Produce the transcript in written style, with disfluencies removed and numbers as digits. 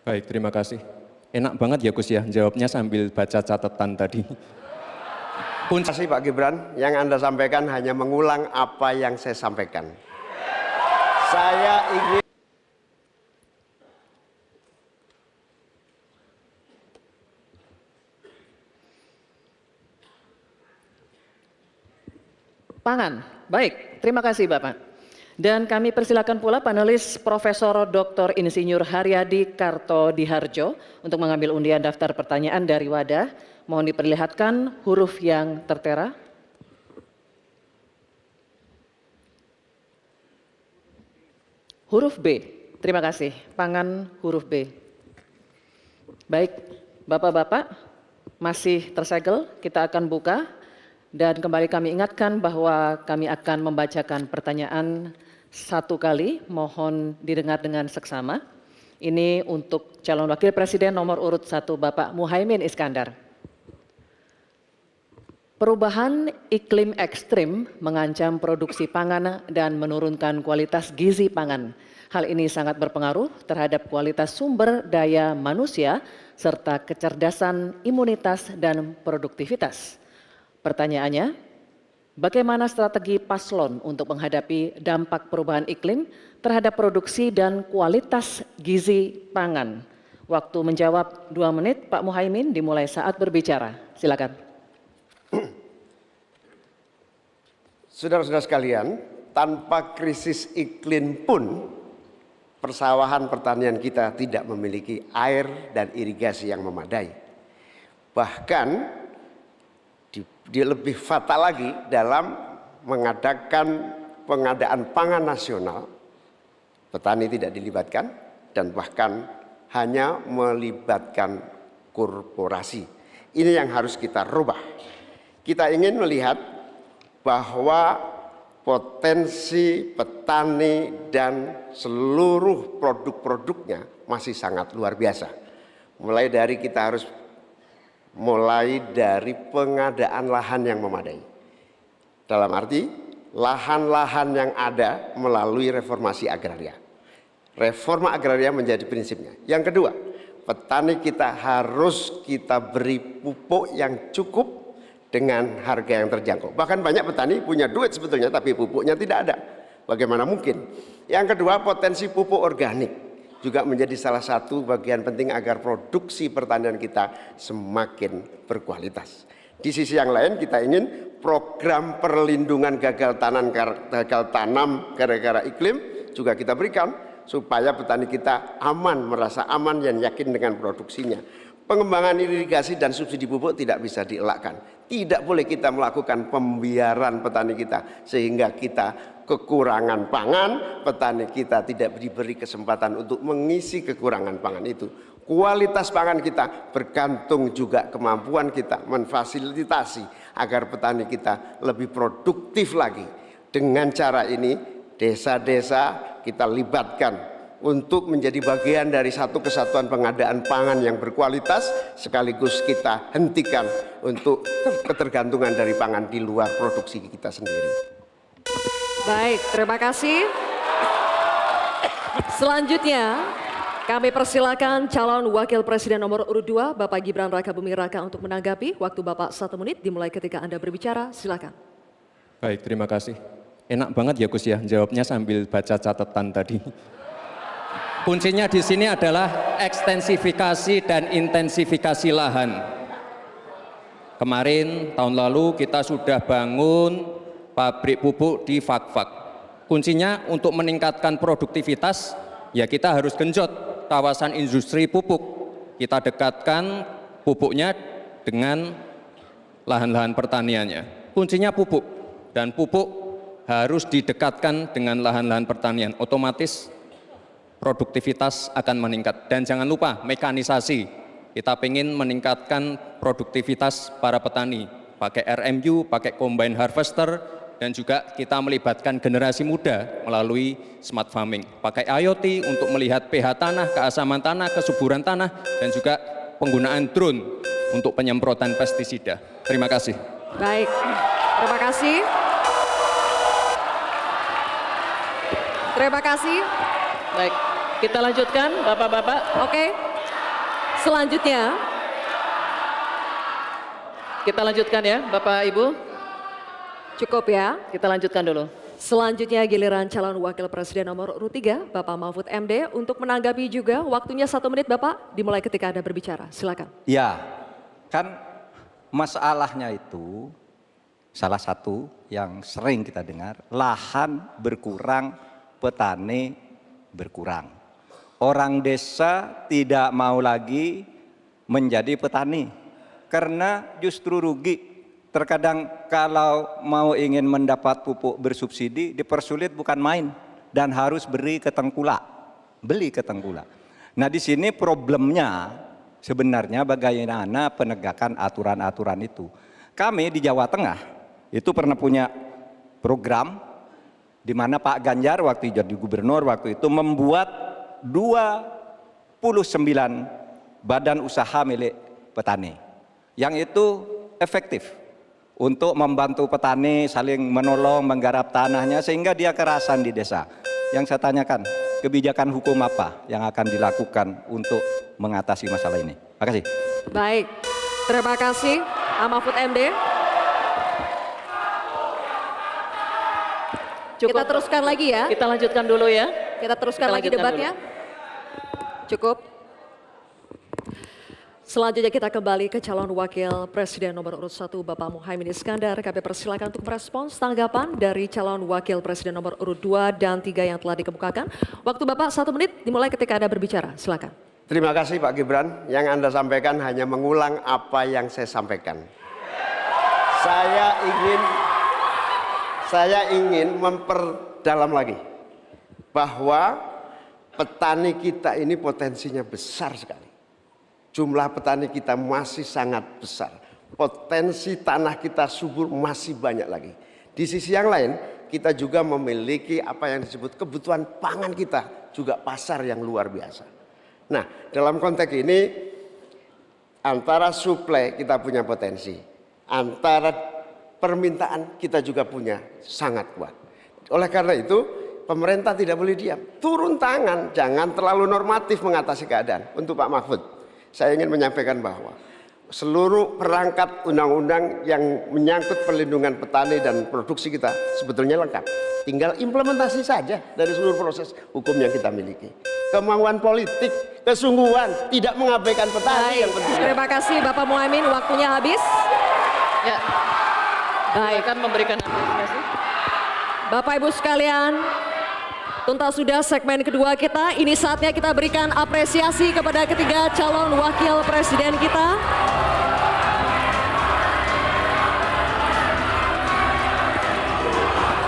Baik, terima kasih. Enak banget ya Gus ya, jawabnya sambil baca catatan tadi. Terima kasih Pak Gibran, yang Anda sampaikan hanya mengulang apa yang saya sampaikan. Saya ingin pangan. Baik, terima kasih Bapak. Dan kami persilakan pula panelis Profesor Dr. Insinyur Haryadi Kartodiharjo untuk mengambil undian daftar pertanyaan dari wadah. Mohon diperlihatkan huruf yang tertera. Huruf B. Terima kasih. Pangan huruf B. Baik, Bapak-bapak, masih tersegel, kita akan buka. Dan kembali kami ingatkan bahwa kami akan membacakan pertanyaan satu kali, mohon didengar dengan seksama. Ini untuk calon wakil presiden nomor urut 1 Bapak Muhaimin Iskandar. Perubahan iklim ekstrim mengancam produksi pangan dan menurunkan kualitas gizi pangan. Hal ini sangat berpengaruh terhadap kualitas sumber daya manusia serta kecerdasan, imunitas, dan produktivitas. Pertanyaannya, bagaimana strategi paslon untuk menghadapi dampak perubahan iklim terhadap produksi dan kualitas gizi pangan? Waktu menjawab 2 menit, Pak Muhaimin, dimulai saat berbicara. Silakan. saudara-saudara sekalian, tanpa krisis iklim pun persawahan pertanian kita tidak memiliki air dan irigasi yang memadai. Bahkan dia lebih fatal lagi dalam mengadakan pengadaan pangan nasional, petani tidak dilibatkan dan bahkan hanya melibatkan korporasi. Ini yang harus kita rubah. Kita ingin melihat bahwa potensi petani dan seluruh produk-produknya masih sangat luar biasa. Mulai dari pengadaan lahan yang memadai. Dalam arti lahan-lahan yang ada melalui reformasi agraria. Reforma agraria menjadi prinsipnya. Yang kedua, petani kita harus kita beri pupuk yang cukup dengan harga yang terjangkau. Bahkan banyak petani punya duit sebetulnya tapi pupuknya tidak ada. Bagaimana mungkin? Yang kedua, potensi pupuk organik juga menjadi salah satu bagian penting agar produksi pertanian kita semakin berkualitas. Di sisi yang lain kita ingin program perlindungan gagal tanam gara-gara iklim juga kita berikan supaya petani kita aman, merasa aman dan yakin dengan produksinya. Pengembangan irigasi dan subsidi pupuk tidak bisa dielakkan. Tidak boleh kita melakukan pembiaran petani kita sehingga kita kekurangan pangan, petani kita tidak diberi kesempatan untuk mengisi kekurangan pangan itu. Kualitas pangan kita bergantung juga kemampuan kita memfasilitasi agar petani kita lebih produktif lagi. Dengan cara ini desa-desa kita libatkan untuk menjadi bagian dari satu kesatuan pengadaan pangan yang berkualitas, sekaligus kita hentikan untuk ketergantungan dari pangan di luar produksi kita sendiri. Baik, terima kasih. Selanjutnya kami persilakan calon wakil presiden nomor urut 2 Bapak Gibran Rakabuming Raka untuk menanggapi. Waktu Bapak 1 menit dimulai ketika Anda berbicara, silakan. Baik, terima kasih. Enak banget ya Gus ya, jawabnya sambil baca catatan tadi. Kuncinya di sini adalah ekstensifikasi dan intensifikasi lahan. Kemarin tahun lalu kita sudah bangun pabrik pupuk di Fak-Fak. Kuncinya untuk meningkatkan produktivitas ya kita harus genjot kawasan industri pupuk. Kita dekatkan pupuknya dengan lahan-lahan pertaniannya. Kuncinya pupuk dan pupuk harus didekatkan dengan lahan-lahan pertanian. Otomatis produktivitas akan meningkat. Dan jangan lupa mekanisasi, kita ingin meningkatkan produktivitas para petani pakai RMU, pakai combine harvester, dan juga kita melibatkan generasi muda melalui smart farming, pakai IoT untuk melihat pH tanah, keasaman tanah, kesuburan tanah, dan juga penggunaan drone untuk penyemprotan pestisida. Terima kasih. Baik, terima kasih. Terima kasih. Baik, Kita lanjutkan, Bapak-bapak. Oke. Selanjutnya, Kita lanjutkan ya, Bapak Ibu. cukup ya. Kita lanjutkan dulu. Selanjutnya giliran calon wakil presiden nomor urut 3, Bapak Mahfud MD, untuk menanggapi juga. Waktunya 1 menit Bapak, dimulai ketika Anda berbicara. Silakan. Ya, kan masalahnya itu salah satu yang sering kita dengar, lahan berkurang, petani berkurang. Orang desa tidak mau lagi menjadi petani karena justru rugi. Terkadang kalau mau ingin mendapat pupuk bersubsidi dipersulit bukan main dan harus beli ke tengkulak. Nah, di sini problemnya sebenarnya bagaimana penegakan aturan-aturan itu. Kami di Jawa Tengah itu pernah punya program di mana Pak Ganjar waktu jadi gubernur waktu itu membuat 29 badan usaha milik petani. Yang itu efektif untuk membantu petani saling menolong menggarap tanahnya sehingga dia kerasan di desa. Yang saya tanyakan, kebijakan hukum apa yang akan dilakukan untuk mengatasi masalah ini? Terima kasih. Baik, terima kasih Pak Mahfud MD. Kita teruskan lagi ya. Kita lanjutkan dulu ya. Kita teruskan Kita lagi lanjutkan debatnya. Cukup. Selanjutnya kita kembali ke calon wakil presiden nomor urut 1 Bapak Muhaimin Iskandar. Kami persilakan untuk merespons tanggapan dari calon wakil presiden nomor urut 2 dan 3 yang telah dikemukakan. Waktu Bapak 1 menit dimulai ketika Anda berbicara. Silakan. Terima kasih Pak Gibran. Yang Anda sampaikan hanya mengulang apa yang saya sampaikan. Saya ingin memperdalam lagi bahwa petani kita ini potensinya besar sekali. Jumlah petani kita masih sangat besar. Potensi tanah kita subur masih banyak lagi. Di sisi yang lain, kita juga memiliki apa yang disebut kebutuhan pangan kita, juga pasar yang luar biasa. Nah, dalam konteks ini, antara suplai kita punya potensi, antara permintaan kita juga punya sangat kuat. Oleh karena itu, pemerintah tidak boleh diam. Turun tangan, jangan terlalu normatif mengatasi keadaan. Untuk Pak Mahfud, saya ingin menyampaikan bahwa seluruh perangkat undang-undang yang menyangkut perlindungan petani dan produksi kita sebetulnya lengkap. Tinggal implementasi saja dari seluruh proses hukum yang kita miliki. Kemauan politik, kesungguhan, tidak mengabaikan petani yang penting. Terima kasih Bapak Muhaimin, waktunya habis. Ya. Baik. Akan memberikan apresiasi. Bapak Ibu sekalian, tuntas sudah segmen kedua kita. Ini saatnya kita berikan apresiasi kepada ketiga calon wakil presiden kita.